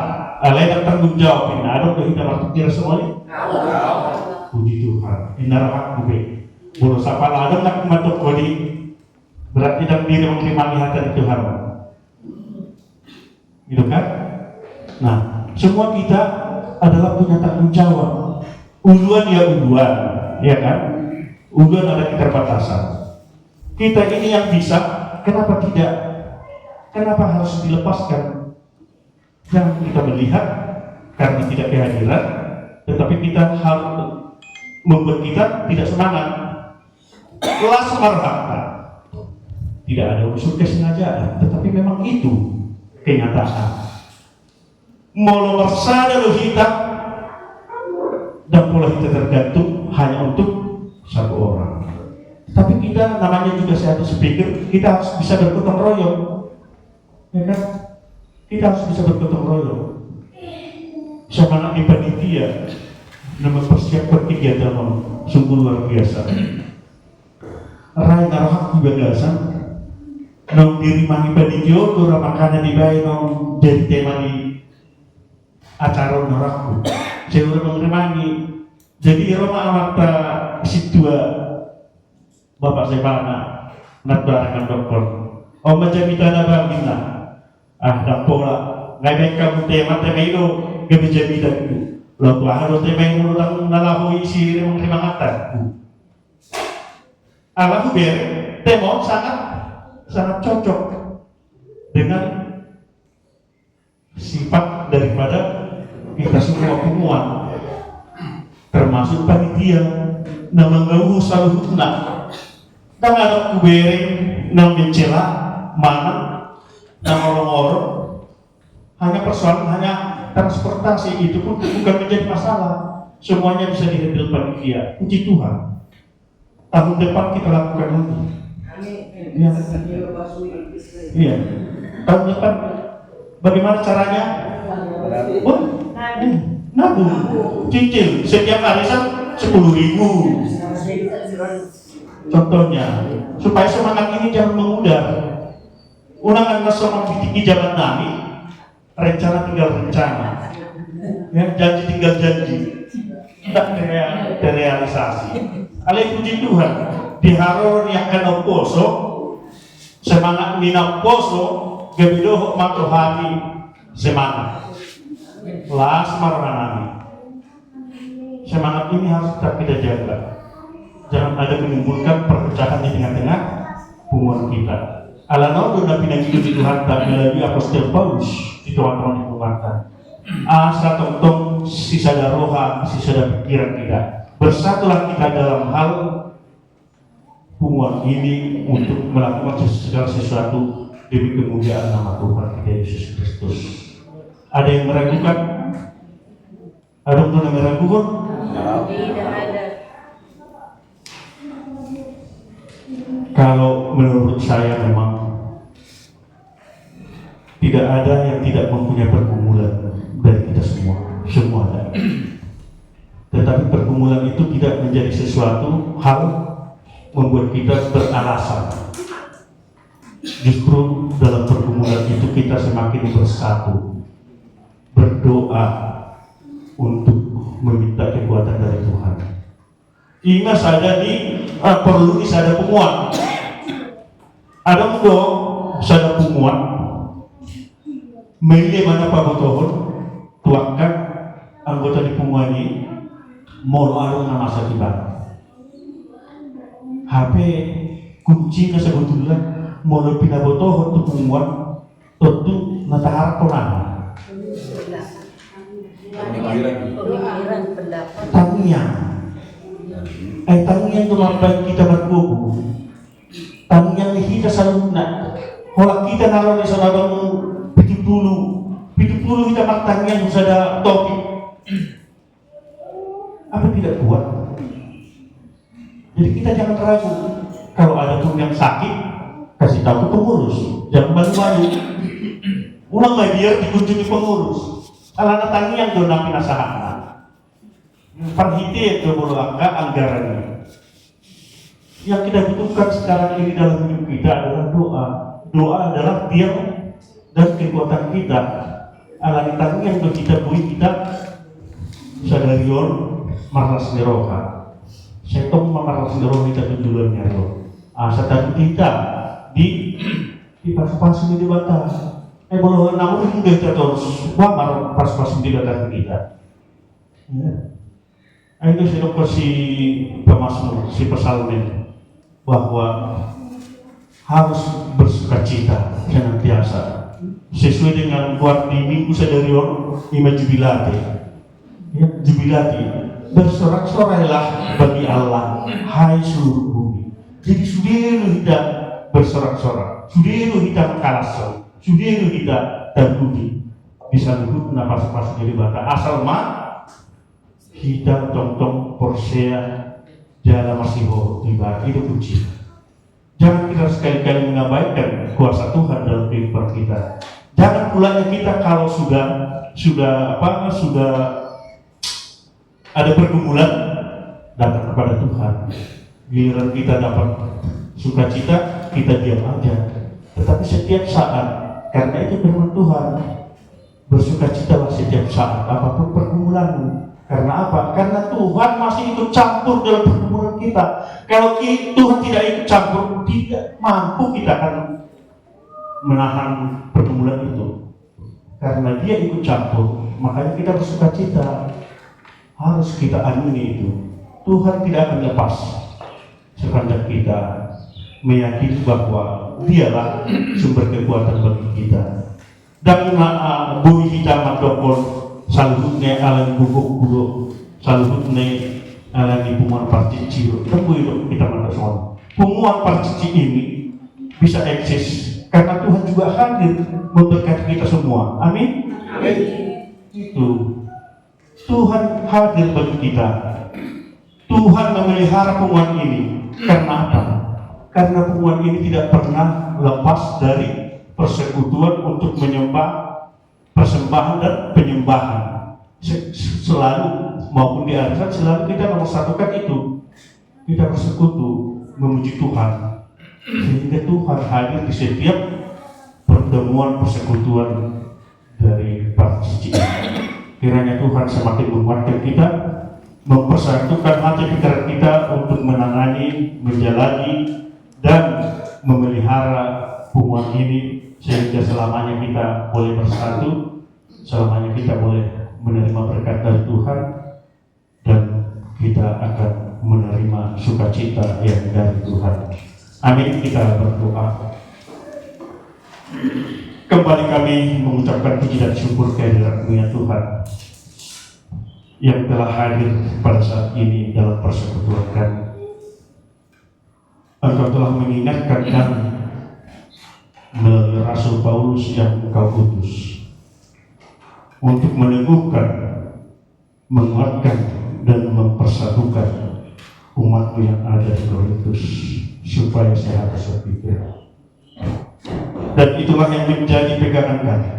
alai dan tanggung jawab. Nah adong do hita berpikiran semuanya. Puji Tuhan. Inarahak bube. Bulu sapala adong nak matok kodi. Berarti dalam diri menerima lihatan Tuhan. Gitu kan? Nah, semua kita adalah punya tanggung jawab. Uluan ya uluan, ya kan? Uluan ada keterbatasan. Kita ini yang bisa, kenapa tidak? Kenapa harus dilepaskan? Jangan kita melihat karena tidak kehadiran, tetapi kita harus membuat kita tidak semangat. Kelas marhaka. Tidak ada unsur kesengajaan, tetapi memang itu kenyataan. Molo mersada lo hitam, dan pola kita tergantung hanya untuk satu orang. Tapi kita namanya juga satu speaker, kita harus bisa bergotong royong, ya kan? Kita harus bisa bergotong royong. Semangat di panitia dan mempersiapkan kegiatan sungguh luar biasa. Rai ngarahak juga gagasan, nong diri mangi panitia, dora makanan dibayar nong jadi tema di acara norakku. Saya udah mengimangi. Jadi Roma awakta situa Bapak saya nak barangan dokter. Om macam itu ada bangina. Dan pola ngai kamu tema itu gabi jadi itu. Lo tuh harus tema yang ulang nalahu isi yang terima kata. Aku ber tema sangat cocok dengan sifat daripada kita semua kumuan, termasuk panitia nama ngau saluhutna dan ada kubereng nang mencela mana nang orang-orang hanya persoalan hanya transportasi itu pun bukan menjadi masalah, semuanya bisa dihandle panitia. Puji Tuhan, tahun depan kita lakukan lagi. Iya. Iya. Tahun depan bagaimana caranya? Nabung, cicil setiap arisan 10.000. Contohnya, supaya semangat ini jangan mengudar. Unangan nasional tinggi jalan nami, rencana tinggal rencana, ya, janji tinggal janji, tidak terrealisasi. Alai puji Tuhan, diharor yang kena poso, semangat minat poso, gabidoh matu hati semangat. Las marwanami. Semangat ini harus tetap kita jaga. Jangan ada menimbulkan perpecahan di tengah-tengah hubungan kita. Alano dona pinang itu di Tuhan tak melalui apostol Paulus di teman-teman yang mengatakan. Asa tong sisa daroha, sisa pikiran kita. Bersatulah kita dalam hal hubungan ini untuk melakukan segala sesuatu demi kemuliaan nama Tuhan kita Yesus Kristus. Ada yang meragukan? Ada yang meragukan?
Tidak ada.
Kalau menurut saya memang tidak ada yang tidak mempunyai pergumulan dari kita semua ada. Tetapi pergumulan itu tidak menjadi sesuatu hal membuat kita beralasan. Justru dalam pergumulan itu kita semakin bersatu, berdoa untuk meminta kekuatan dari Tuhan. Ingat saja perlu ada penguat. Ada dong sada penguat. Meile mana pabotohon tuakan anggota di penguat ini mau arung nama sakibat. HP kunci na sebetulnya mau pinabotohon tu penguat tentu natahar konang.
Pemikiran pendapat.
Tangnya tangnya itu mampai kita berkubu. Tangnya kita salutna. Kalau kita nalar di sana bang 70 kita martangnya sudah topik. Apa tidak kuat? Jadi kita jangan ragu. Kalau ada tuh yang sakit, kasih tahu ke pengurus. Jangan malu-malu. Ulang biar dikunjungi pengurus. Alana tangi yang dona pinasahana. Perhiti itu angka anggarannya. Yang kita butuhkan sekarang ini dalam hidup kita adalah doa. Doa adalah tiang dan kekuatan kita. Alani tangi yang kita beri kita sadarion marlas neroka. Setong marlas neroka kita tujuannya loh. Setan kita di pas-pas ini dibatas. Belum namun kita terus marah pas-pas ini dibatas kita. Ya. Itu si pemasmur, si pesalmen bahwa harus bersukacita senantiasa sesuai dengan kuat di minggu sadarion ima jubilate, ya, jubilate bersorak-sorailah bagi Allah hai seluruh bumi. Jadi sudah kita bersorak-sorak, sudah kita mengkalasau, sudah kita terbudi bisa duduk napas-napas dari bata asal kita tong Porsea jala masih tiba itu puji. Jangan kita sekali-kali mengabaikan kuasa Tuhan dalam kehidupan kita. Jangan pula kita kalau sudah ada pergumulan datang kepada Tuhan. Giliran kita dapat sukacita, kita diam aja. Tetapi setiap saat, karena itu firman Tuhan, bersukacitalah setiap saat apapun pergumulanmu. Karena apa? Karena Tuhan masih ikut campur dalam pergumulan kita. Kalau Tuhan tidak ikut campur, tidak mampu kita akan menahan pergumulan itu. Karena Dia ikut campur, makanya kita bersukacita. Harus kita amini itu. Tuhan tidak akan lepas sepanjang kita meyakini bahwa Dialah sumber kekuatan bagi kita. Dan bui hitam dokon saluhutnya alam bubuk-bubuk, saluhutnya alam pumuan partici. Kita bui kita mata soal pumuan partici ini bisa eksis karena Tuhan juga hadir memberkati kita semua. Amin. Amin. Itu Tuhan hadir bagi kita. Tuhan memelihara pumuan ini. Karena apa? Karena pumuan ini tidak pernah lepas dari persekutuan untuk menyembah, persembahan dan penyembahan. Selalu maupun di arisan selalu kita nomor satukan itu. Kita bersekutu memuji Tuhan. Sehingga Tuhan hadir di setiap pertemuan persekutuan dari partisi. Kiranya Tuhan semakin menguatkan kita, mempersatukan hati pikiran kita untuk menangani, menjalani, dan memelihara hubungan ini sehingga selamanya kita boleh bersatu, selamanya kita boleh menerima berkat dari Tuhan, dan kita akan menerima sukacita yang dari Tuhan. Amin. Kita berdoa. Kembali kami mengucapkan puji dan syukur kehadirat-Mu ya Tuhan, yang telah hadir pada saat ini dalam persekutuan kami. Engkau telah mengingatkan kami melalui Rasul Paulus yang Engkau utus untuk meneguhkan, menguatkan, dan mempersatukan umat-Mu yang ada di Korintus supaya sehat sepikir. Dan itulah yang menjadi pegangan kami,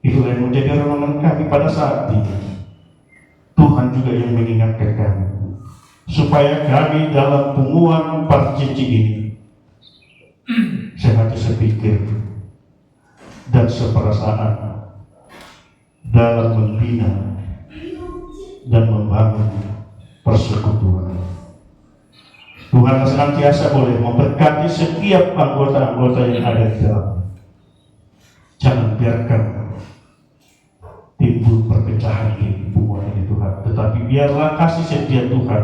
itulah yang menjadi renungan kami pada saat ini. Tuhan juga yang mengingatkan kami supaya kami dalam pengumuman partisi ini sehat sepikir dan seperasaan dalam membina dan membangun persekutuan. Tuhan senantiasa boleh memberkati setiap anggota-anggota yang ada di dalam. Jangan biarkan timbul perpecahan di hubungan ini Tuhan, tetapi biarlah kasih setia Tuhan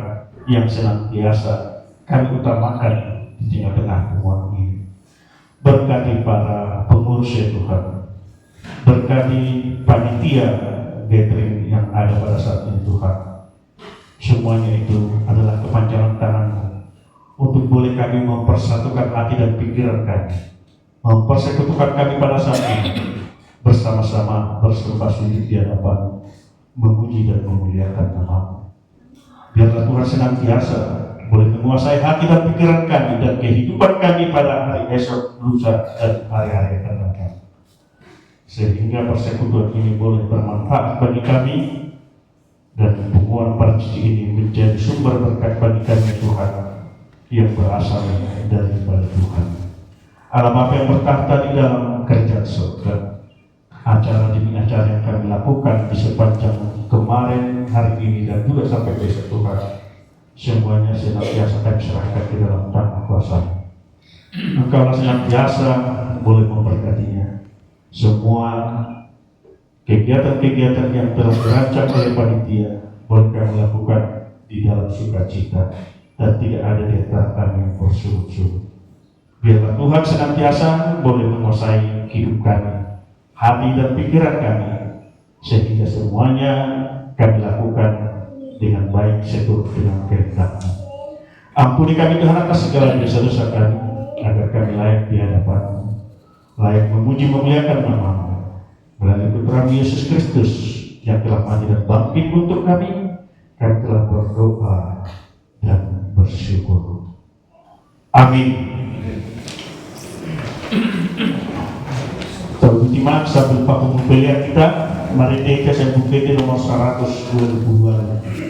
yang senantiasa kami utamakan di tengah-tengah hubungan ini. Berkati para pengurus ya Tuhan, berkati panitia gathering yang ada pada saat ini Tuhan. Semuanya itu adalah kepanjangan tangan-Mu untuk boleh kami mempersatukan hati dan pikiran kami, mempersekutukan kami pada saat ini, bersama-sama berserba sujud di hadapan, memuji dan memuliakan nama-Mu. Biarlah Tuhan senantiasa boleh menguasai hati dan pikiran kami dan kehidupan kami pada hari esok, lusa, dan hari-hari yang akan datang, sehingga persekutuan ini boleh bermanfaat bagi kami dan hubungan partisi ini menjadi sumber berkat bagi kami Tuhan yang berasal daripada Tuhan. Allah Bapa yang bertahta di dalam kerajaan surga, acara demi acara yang kami lakukan di sepanjang kemarin, hari ini, dan juga sampai besok Tuhan, semuanya senantiasa kami serahkan ke dalam tangan kuasa. Engkau senantiasa boleh memberkatinya. Semua kegiatan-kegiatan yang telah dirancang oleh panitia boleh kami lakukan di dalam sukacita dan tidak ada di antara kami yang bersurut-surut. Biarlah Tuhan senantiasa boleh menguasai hidup kami, hati dan pikiran kami, sehingga semuanya kami lakukan dengan baik seturut dengan kehendak-Mu. Ampuni kami Tuhan atas segala dosa-dosa kami, agar kami layak di hadapan-Mu, layak memuji memuliakan nama-Mu melalui Putra Yesus Kristus yang telah mati dan bangkit untuk kami, Kami telah berdoa dan bersyukur. Amin. Terultima sabun paku pembelian kita, mari kita saya buka di nomor 100 2002.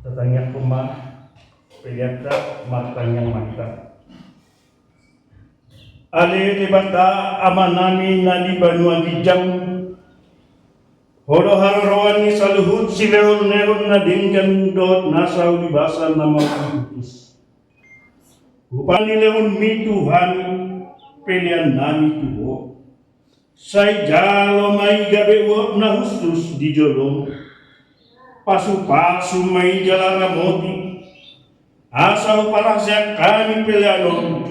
Tatanya kumah peliata matanya mata. Ale debata amanami nadi banua gijang. Hodo harowan ni saluhut sileon neon na dinggan dot nasau di basa nama putus. Upani leon mi Tuhan pelian nami tuho. Sai jalo mai gabe uap na hustus di jolong. Pasu-pasu mai jalara moti. Asal parasya kami pelianon.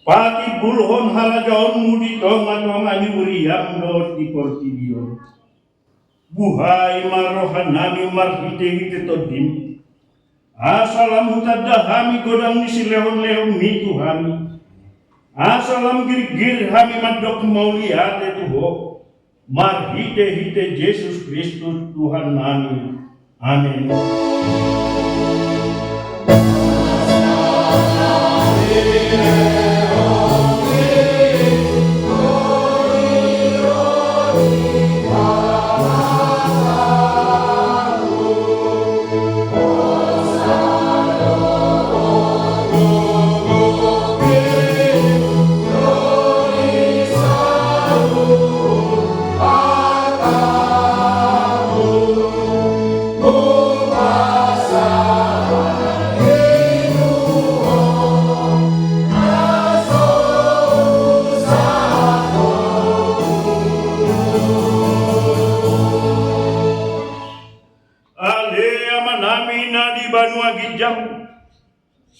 Pati bulhon halajon mudi tonga-tonga ni uriam dot di portidion. Buhai marohan nami marhite-hite todim. Asalam hutadahami godang ni silehon-lehon mi Tuhan. Asalam gir-gir hami madok mauliate tuho. Marhite-hite Yesus Kristus Tuhan nami. Amin.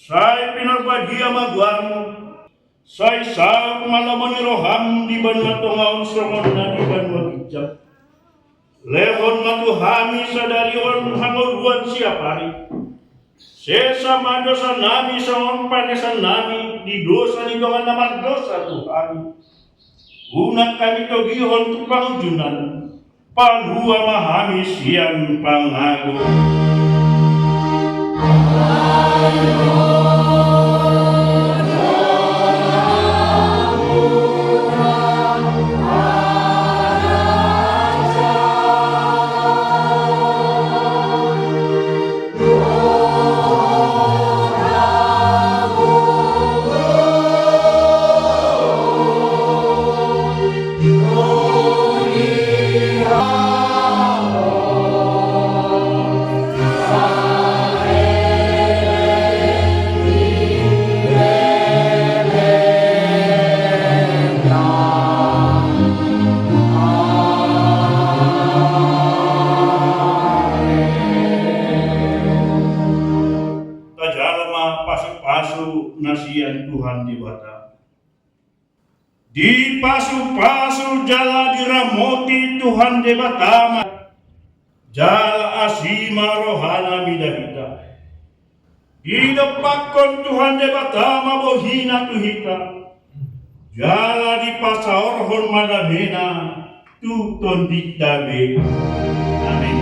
Sai pinagbadia magwamo, sai sa malamani roham di banwa tongaon songon na di banwa gijam. Lehon matuhami sadarion hangoruan siapari. Sesa madosa nami songon panesan nami di dosa di dongan namar dosa Tuhan. Unak kami togihon tu pangjunan, palhua mahami sian pangagung.
Glory
Tuhan. Di pasu-pasu jala diramoti Tuhan debatama, jala asima rohana midahita. Di depakon Tuhan debatama bohina tuhita, jala di pasaorhon madamena tuton dikdabe. Amin.